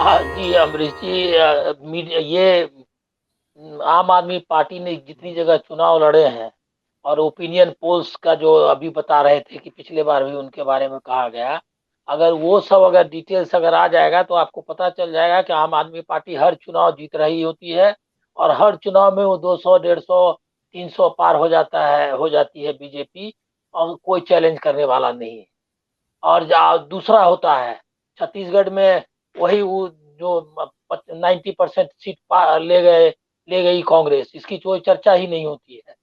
जी अमरीश जी, ये आम आदमी पार्टी ने जितनी जगह चुनाव लड़े हैं और ओपिनियन पोल्स का जो अभी बता रहे थे कि पिछले बार भी उनके बारे में कहा गया, अगर वो सब अगर डिटेल्स अगर आ जाएगा तो आपको पता चल जाएगा कि आम आदमी पार्टी हर चुनाव जीत रही होती है और हर चुनाव में वो 200 150 300 पार हो जाता है, हो जाती है बीजेपी, और कोई चैलेंज करने वाला नहीं है। और दूसरा होता है छत्तीसगढ़ में, वही वो जो 90% सीट ले गई कांग्रेस, इसकी कोई चर्चा ही नहीं होती है।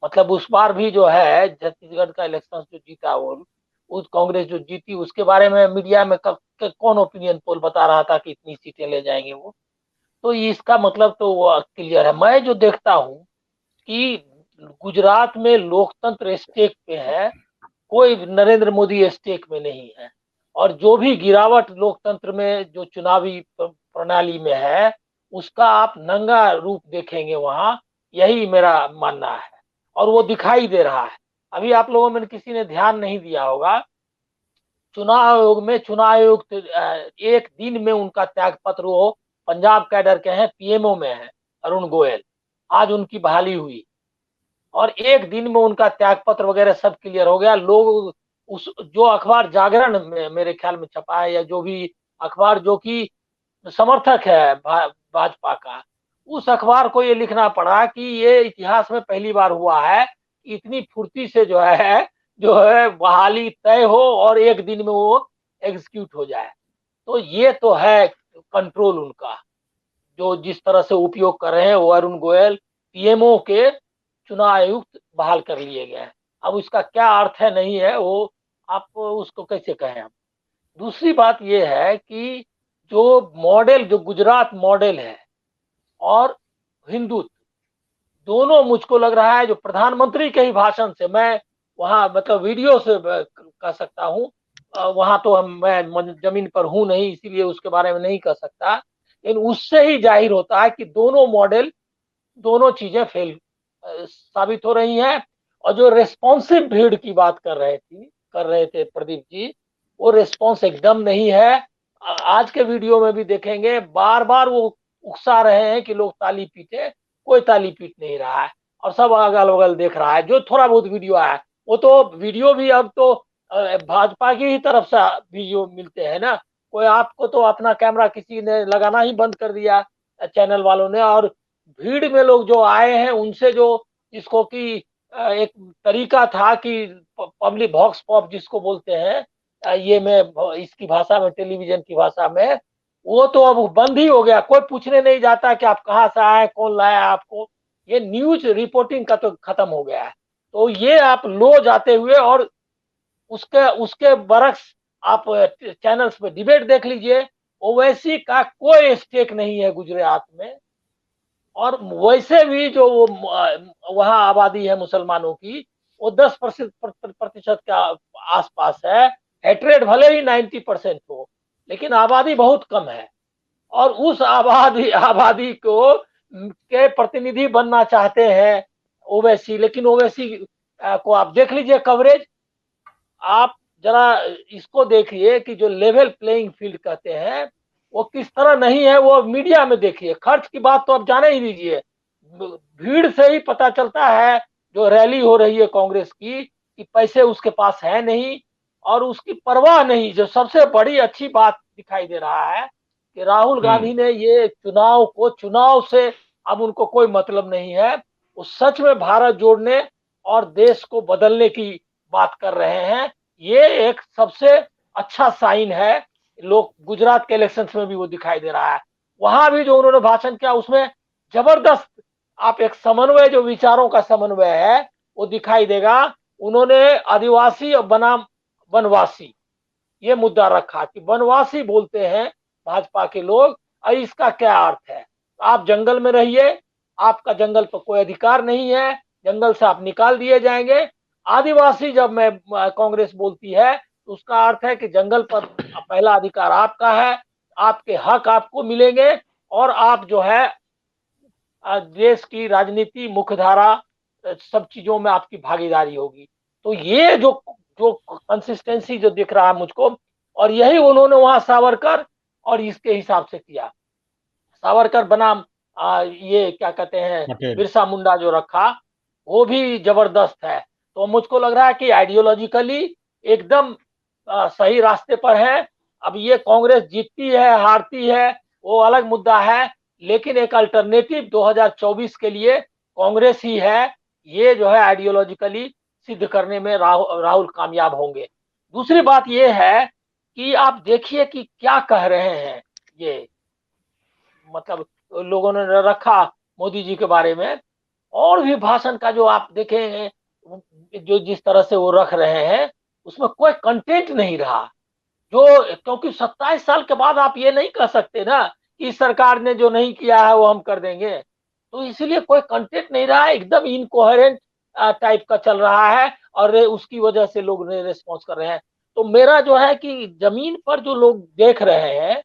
मतलब उस बार भी जो है छत्तीसगढ़ का इलेक्शन जो जीता, वो उस कांग्रेस जो जीती उसके बारे में मीडिया में कौन ओपिनियन पोल बता रहा था कि इतनी सीटें ले जाएंगे वो। तो इसका मतलब तो वो क्लियर है। मैं जो देखता हूँ कि गुजरात में लोकतंत्र स्टेक पे है, कोई नरेंद्र मोदी स्टेक में नहीं है। और जो भी गिरावट लोकतंत्र में जो चुनावी प्रणाली में है, उसका आप नंगा रूप देखेंगे वहां, यही मेरा मानना है। और वो दिखाई दे रहा है। अभी आप लोगों में किसी ने ध्यान नहीं दिया होगा, चुनाव आयोग एक दिन में उनका त्याग पत्र, वो पंजाब कैडर के हैं, पीएमओ में है अरुण गोयल, आज उनकी बहाली हुई और एक दिन में उनका त्याग पत्र वगैरह सब क्लियर हो गया। लोग उस जो अखबार जागरण में मेरे ख्याल में छपा है, या जो भी अखबार जो कि समर्थक है भाजपा का, उस अखबार को ये लिखना पड़ा कि ये इतिहास में पहली बार हुआ है कि इतनी फुर्ती से जो है बहाली तय हो और एक दिन में वो एग्जीक्यूट हो जाए। तो ये तो है कंट्रोल उनका, जो जिस तरह से उपयोग कर रहे हैं वो अरुण गोयल, पीएमओ के चुनाव आयुक्त बहाल कर लिए गए हैं। अब उसका क्या अर्थ है नहीं है वो, आप उसको कैसे कहें हम। दूसरी बात ये है कि जो मॉडल, जो गुजरात मॉडल है और हिंदुत्व, दोनों मुझको लग रहा है, जो प्रधानमंत्री के ही भाषण से, मैं वहां मतलब वीडियो से कह सकता हूँ, वहां तो मैं जमीन पर हूं नहीं, इसीलिए उसके बारे में नहीं कह सकता, लेकिन उससे ही जाहिर होता है कि दोनों मॉडल, दोनों चीजें फेल साबित हो रही हैं। और जो रेस्पॉन्सिव भीड़ की बात कर रहे थे प्रदीप जी, वो रेस्पॉन्स एकदम नहीं है। आज के वीडियो में भी देखेंगे, बार बार वो उकसा रहे हैं कि लोग ताली पीटे, कोई ताली पीट नहीं रहा है और सब अगल बगल देख रहा है। जो थोड़ा बहुत वीडियो आया, वो तो वीडियो भी अब तो भाजपा की ही तरफ से वीडियो मिलते हैं ना। कोई आपको तो अपना कैमरा किसी ने लगाना ही बंद कर दिया, चैनल वालों ने। और भीड़ में लोग जो आए हैं उनसे जो, जिसको कि एक तरीका था कि पब्लिक वॉक्स पॉप जिसको बोलते हैं, ये मैं इसकी भाषा में, टेलीविजन की भाषा में, वो तो अब बंद ही हो गया। कोई पूछने नहीं जाता कि आप कहाँ से आए, कौन लाया आपको। ये न्यूज रिपोर्टिंग का तो खत्म हो गया है। तो ये आप लो जाते हुए, और उसके उसके बरक्स आप चैनल्स पे डिबेट देख लीजिए, ओवैसी का कोई स्टेक नहीं है गुजरात में। और वैसे भी जो वो वहां आबादी है मुसलमानों की, वो 10% का आसपास है। हेट्रेड भले ही 90% हो, लेकिन आबादी बहुत कम है। और उस आबादी आबादी को के प्रतिनिधि बनना चाहते हैं ओवैसी। लेकिन ओवैसी को आप देख लीजिए कवरेज, आप जरा इसको देखिए कि जो लेवल प्लेइंग फील्ड कहते हैं, वो किस तरह नहीं है। वो मीडिया में देखिए, खर्च की बात तो आप जाने ही दीजिए, भीड़ से ही पता चलता है। जो रैली हो रही है कांग्रेस की, कि पैसे उसके पास है नहीं और उसकी परवाह नहीं। जो सबसे बड़ी अच्छी बात दिखाई दे रहा है कि राहुल हम्म। गांधी ने ये चुनाव से अब उनको कोई मतलब नहीं है। वो सच में भारत जोड़ने और देश को बदलने की बात कर रहे हैं। ये एक सबसे अच्छा साइन है। लोग गुजरात के इलेक्शन में भी वो दिखाई दे रहा है। वहां भी जो उन्होंने भाषण किया, उसमें जबरदस्त आप एक समन्वय, जो विचारों का समन्वय है, वो दिखाई देगा। उन्होंने आदिवासी और बनाम वनवासी, ये मुद्दा रखा कि वनवासी बोलते हैं भाजपा के लोग, और इसका क्या अर्थ है। आप जंगल में रहिए, आपका जंगल पर कोई अधिकार नहीं है, जंगल से आप निकाल दिए जाएंगे। आदिवासी जब मैं कांग्रेस बोलती है, तो उसका अर्थ है कि जंगल पर पहला अधिकार आपका है, आपके हक आपको मिलेंगे, और आप जो है देश की राजनीति मुख्यधारा सब चीजों में आपकी भागीदारी होगी। तो ये जो जो कंसिस्टेंसी जो दिख रहा है मुझको, और यही उन्होंने वहां सावरकर और इसके हिसाब से किया। सावरकर बनाम ये क्या कहते हैं पटेल। बिरसा मुंडा जो रखा, वो भी जबरदस्त है। तो मुझको लग रहा है कि आइडियोलॉजिकली एकदम सही रास्ते पर है। अब ये कांग्रेस जीतती है हारती है वो अलग मुद्दा है, लेकिन एक अल्टरनेटिव 2024 के लिए कांग्रेस ही है। ये जो है आइडियोलॉजिकली सिद्ध करने में राहुल कामयाब होंगे। दूसरी बात ये है कि आप देखिए कि क्या कह रहे हैं ये, मतलब लोगों ने रखा मोदी जी के बारे में। और भी भाषण का जो आप देखेंगे, जो जिस तरह से वो रख रहे हैं, उसमें कोई कंटेंट नहीं रहा। जो क्योंकि 27 साल के बाद आप ये नहीं कह सकते ना कि इस सरकार ने जो नहीं किया है वो हम कर देंगे। तो इसलिए कोई कंटेंट नहीं रहा है, एकदम इनकोहेरेंट टाइप का चल रहा है, और उसकी वजह से लोग रेस्पॉन्स कर रहे हैं। तो मेरा जो है कि जमीन पर जो लोग देख रहे हैं,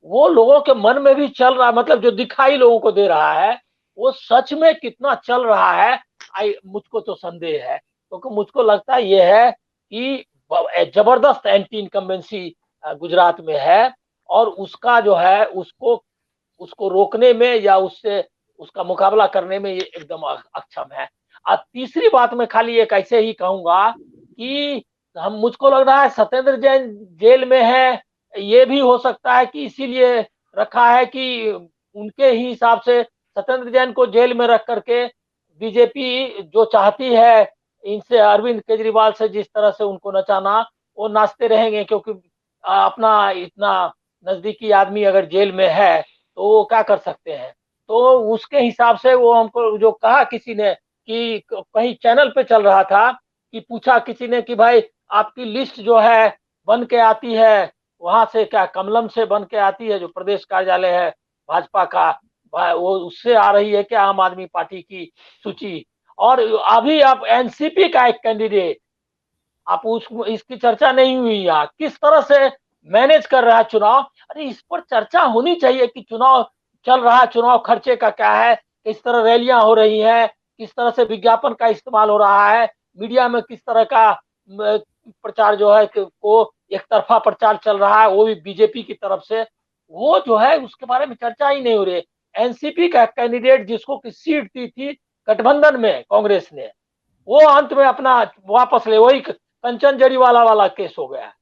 वो लोगों के मन में भी चल रहा है, मतलब जो दिखाई लोगों को दे रहा है वो सच में कितना चल रहा है, मुझको तो संदेह है। क्योंकि मुझको लगता ये है कि जबरदस्त एंटी इनकम्बेंसी गुजरात में है, और उसका जो है उसको उसको रोकने में या उससे उसका मुकाबला करने में ये एकदम अक्षम है। तीसरी बात मैं खाली एक ऐसे ही कहूंगा कि हम मुझको लग रहा है सत्येंद्र जैन जेल में है। ये भी हो सकता है कि इसीलिए रखा है कि उनके ही हिसाब से सत्येंद्र जैन को जेल में रख करके बीजेपी जो चाहती है इनसे, अरविंद केजरीवाल से जिस तरह से उनको नचाना, वो नाचते रहेंगे। क्योंकि अपना इतना नजदीकी आदमी अगर जेल में है तो वो क्या कर सकते हैं। तो उसके हिसाब से वो हमको जो कहा किसी ने कि कहीं चैनल पे चल रहा था कि पूछा किसी ने कि भाई आपकी लिस्ट जो है बन के आती है वहां से, क्या कमलम से बन के आती है जो प्रदेश कार्यालय है भाजपा का, वो उससे आ रही है क्या आम आदमी पार्टी की सूची। और अभी आप एनसीपी का एक कैंडिडेट, आप उस इसकी चर्चा नहीं हुई यहाँ, किस तरह से मैनेज कर रहा है चुनाव। अरे इस पर चर्चा होनी चाहिए कि चुनाव चल रहा है, चुनाव खर्चे का क्या है, किस तरह रैलियां हो रही हैं, किस तरह से विज्ञापन का इस्तेमाल हो रहा है, मीडिया में किस तरह का प्रचार जो है को एक तरफा प्रचार चल रहा है वो भी बीजेपी की तरफ से, वो जो है उसके बारे में चर्चा ही नहीं हो रही। एनसीपी का कैंडिडेट जिसको की सीट दी थी गठबंधन में कांग्रेस ने, वो अंत में अपना वापस ले, वही कंचन जरीवाला वाला केस हो गया।